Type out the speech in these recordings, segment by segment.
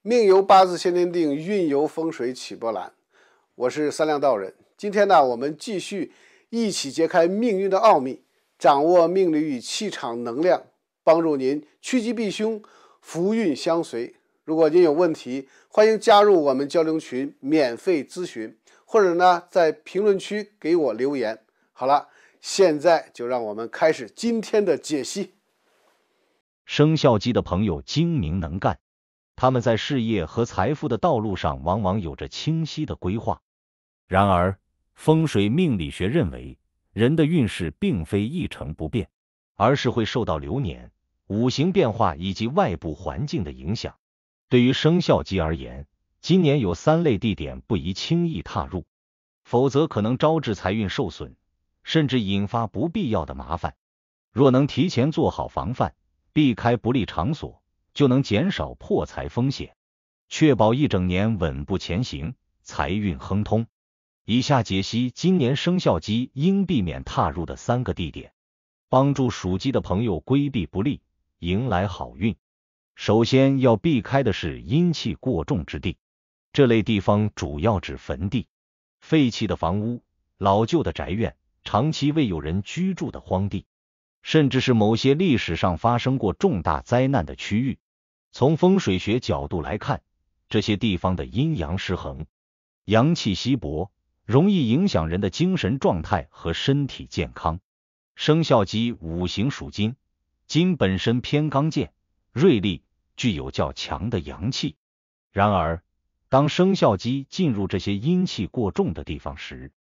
命由八字先天定，运由风水起波澜。我是三亮道人。今天呢，我们继续一起揭开命运的奥秘，掌握命理与气场能量，帮助您趋吉避凶，福运相随。如果您有问题，欢迎加入我们交流群，免费咨询，或者呢，在评论区给我留言。好了，现在就让我们开始今天的解析。生肖鸡的朋友精明能干，他们在事业和财富的道路上往往有着清晰的规划。然而，风水命理学认为，人的运势并非一成不变，而是会受到流年、五行变化以及外部环境的影响。对于生肖鸡而言，今年有3类地点不宜轻易踏入，否则可能招致财运受损，甚至引发不必要的麻烦。若能提前做好防范，避开不利场所，就能减少破财风险，确保一整年稳步前行，财运亨通。以下解析今年生肖鸡应避免踏入的3个地点，帮助属鸡的朋友规避不利，迎来好运。首先要避开的是阴气过重之地，这类地方主要指坟地、废弃的房屋、老旧的宅院、长期未有人居住的荒地，甚至是某些历史上发生过重大灾难的区域。从风水学角度来看，这些地方的阴阳失衡，阳气稀薄，容易影响人的精神状态和身体健康。生肖鸡五行属金，金本身偏刚健、锐利，具有较强的阳气。然而，当生肖鸡进入这些阴气过重的地方时，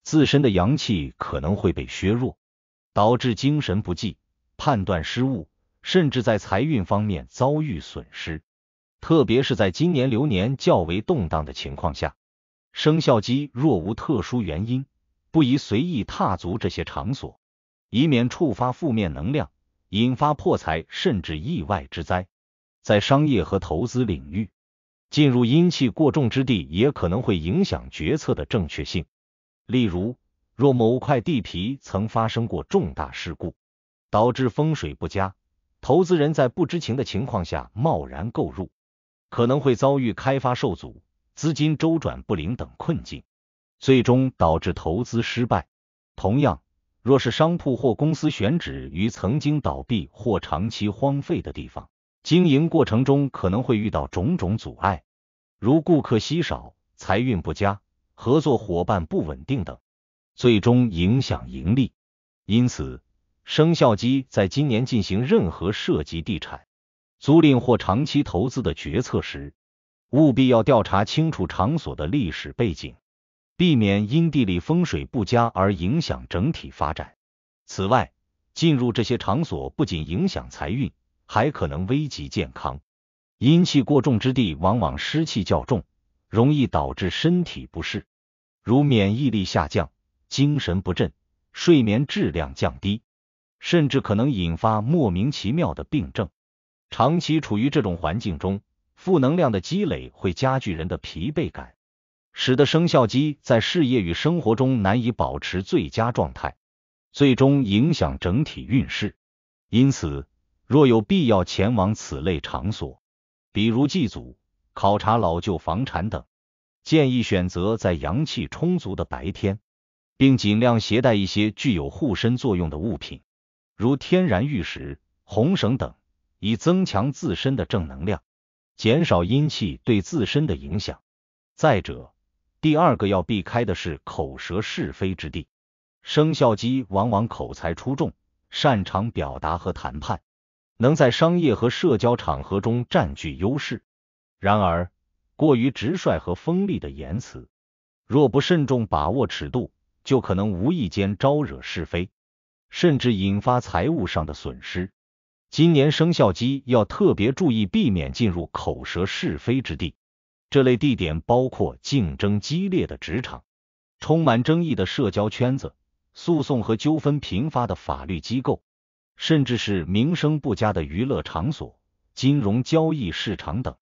自身的阳气可能会被削弱，导致精神不济、判断失误，甚至在财运方面遭遇损失。特别是在今年流年较为动荡的情况下，生肖鸡若无特殊原因，不宜随意踏足这些场所，以免触发负面能量，引发破财甚至意外之灾。在商业和投资领域，进入阴气过重之地也可能会影响决策的正确性。例如，若某块地皮曾发生过重大事故，导致风水不佳，投资人在不知情的情况下贸然购入，可能会遭遇开发受阻、资金周转不灵等困境，最终导致投资失败。同样，若是商铺或公司选址于曾经倒闭或长期荒废的地方，经营过程中可能会遇到种种阻碍，如顾客稀少、财运不佳、合作伙伴不稳定等，最终影响盈利。因此，生肖鸡在今年进行任何涉及地产、租赁或长期投资的决策时，务必要调查清楚场所的历史背景，避免因地理风水不佳而影响整体发展。此外，进入这些场所不仅影响财运，还可能危及健康。阴气过重之地往往湿气较重，容易导致身体不适，如免疫力下降、精神不振、睡眠质量降低，甚至可能引发莫名其妙的病症。长期处于这种环境中，负能量的积累会加剧人的疲惫感，使得生肖鸡在事业与生活中难以保持最佳状态，最终影响整体运势。因此，若有必要前往此类场所，比如祭祖、考察老旧房产等，建议选择在阳气充足的白天，并尽量携带一些具有护身作用的物品，如天然玉石、红绳等，以增强自身的正能量，减少阴气对自身的影响。再者，第2个要避开的是口舌是非之地。生肖鸡往往口才出众，擅长表达和谈判，能在商业和社交场合中占据优势。然而，过于直率和锋利的言辞，若不慎重把握尺度，就可能无意间招惹是非，甚至引发财务上的损失。今年生肖鸡要特别注意避免进入口舌是非之地。这类地点包括竞争激烈的职场、充满争议的社交圈子、诉讼和纠纷频发的法律机构，甚至是名声不佳的娱乐场所、金融交易市场等。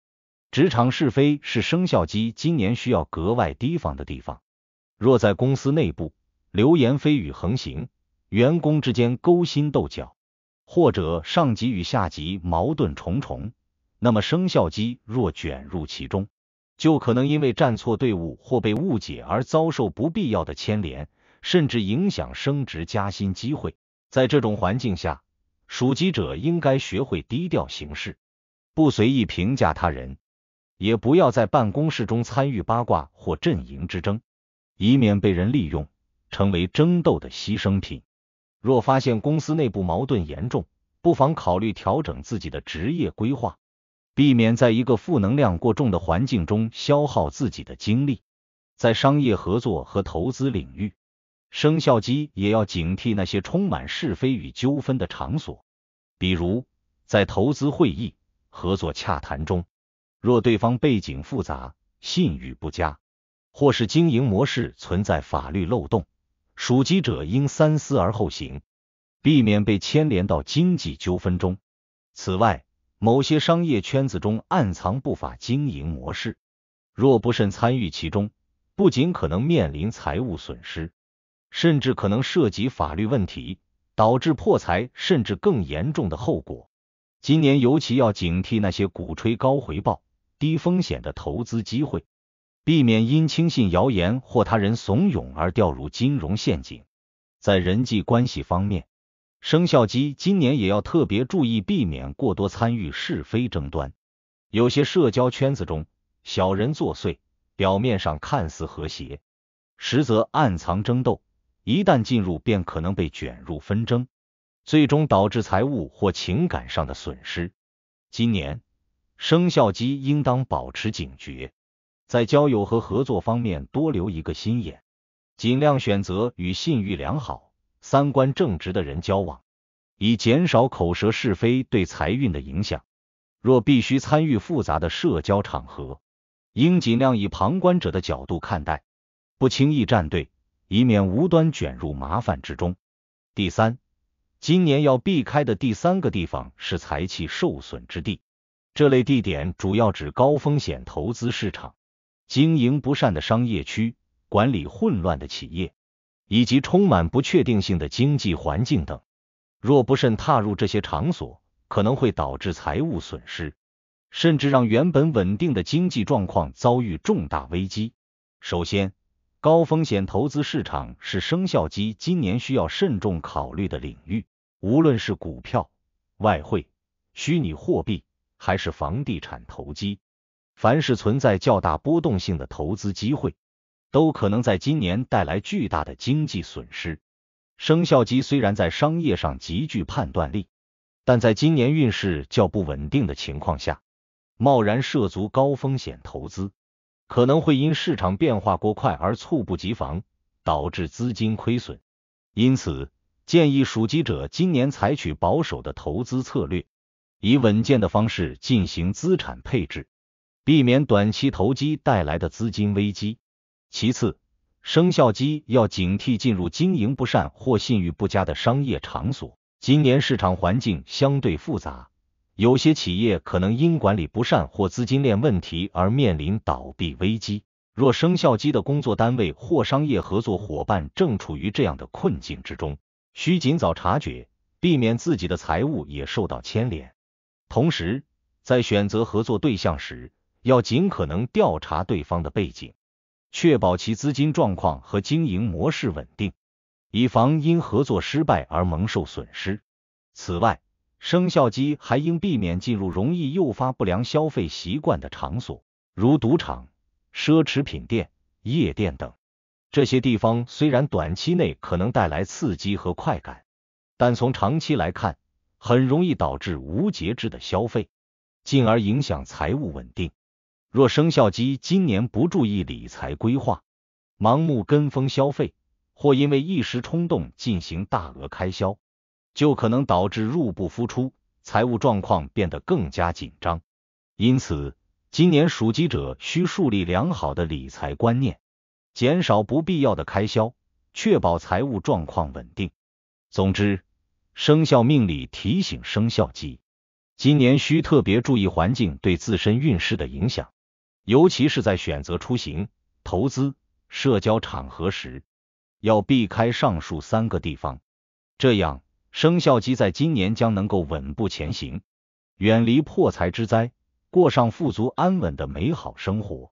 职场是非是生肖鸡今年需要格外提防的地方。若在公司内部流言蜚语横行，员工之间勾心斗角，或者上级与下级矛盾重重，那么生肖鸡若卷入其中，就可能因为站错队伍或被误解而遭受不必要的牵连，甚至影响升职加薪机会。在这种环境下，属鸡者应该学会低调行事，不随意评价他人，也不要在办公室中参与八卦或阵营之争，以免被人利用，成为争斗的牺牲品。若发现公司内部矛盾严重，不妨考虑调整自己的职业规划，避免在一个负能量过重的环境中消耗自己的精力。在商业合作和投资领域，生肖鸡也要警惕那些充满是非与纠纷的场所，比如在投资会议、合作洽谈中，若对方背景复杂、信誉不佳，或是经营模式存在法律漏洞，属鸡者应三思而后行，避免被牵连到经济纠纷中。此外，某些商业圈子中暗藏不法经营模式，若不慎参与其中，不仅可能面临财务损失，甚至可能涉及法律问题，导致破财甚至更严重的后果。今年尤其要警惕那些鼓吹高回报、低风险的投资机会，避免因轻信谣言或他人怂恿而掉入金融陷阱。在人际关系方面，生肖鸡今年也要特别注意，避免过多参与是非争端。有些社交圈子中小人作祟，表面上看似和谐，实则暗藏争斗，一旦进入便可能被卷入纷争，最终导致财务或情感上的损失。今年生肖鸡应当保持警觉，在交友和合作方面多留一个心眼，尽量选择与信誉良好、三观正直的人交往，以减少口舌是非对财运的影响。若必须参与复杂的社交场合，应尽量以旁观者的角度看待，不轻易站队，以免无端卷入麻烦之中。第三，今年要避开的第三个地方是财气受损之地。这类地点主要指高风险投资市场、经营不善的商业区、管理混乱的企业，以及充满不确定性的经济环境等。若不慎踏入这些场所，可能会导致财务损失，甚至让原本稳定的经济状况遭遇重大危机。首先，高风险投资市场是生肖鸡今年需要慎重考虑的领域，无论是股票、外汇、虚拟货币还是房地产投机，凡是存在较大波动性的投资机会，都可能在今年带来巨大的经济损失。生肖鸡虽然在商业上极具判断力，但在今年运势较不稳定的情况下，贸然涉足高风险投资，可能会因市场变化过快而猝不及防，导致资金亏损。因此，建议属鸡者今年采取保守的投资策略，以稳健的方式进行资产配置，避免短期投机带来的资金危机。其次，生肖鸡要警惕进入经营不善或信誉不佳的商业场所。今年市场环境相对复杂，有些企业可能因管理不善或资金链问题而面临倒闭危机。若生肖鸡的工作单位或商业合作伙伴正处于这样的困境之中，需尽早察觉，避免自己的财物也受到牵连。同时，在选择合作对象时，要尽可能调查对方的背景，确保其资金状况和经营模式稳定，以防因合作失败而蒙受损失。此外，生肖鸡还应避免进入容易诱发不良消费习惯的场所，如赌场、奢侈品店、夜店等。这些地方虽然短期内可能带来刺激和快感，但从长期来看，很容易导致无节制的消费，进而影响财务稳定。若生肖鸡今年不注意理财规划，盲目跟风消费，或因为一时冲动进行大额开销，就可能导致入不敷出，财务状况变得更加紧张。因此，今年属鸡者需树立良好的理财观念，减少不必要的开销，确保财务状况稳定。总之，生肖命理提醒生肖鸡，今年需特别注意环境对自身运势的影响，尤其是在选择出行、投资、社交场合时，要避开上述3个地方。这样，生肖鸡在今年将能够稳步前行，远离破财之灾，过上富足安稳的美好生活。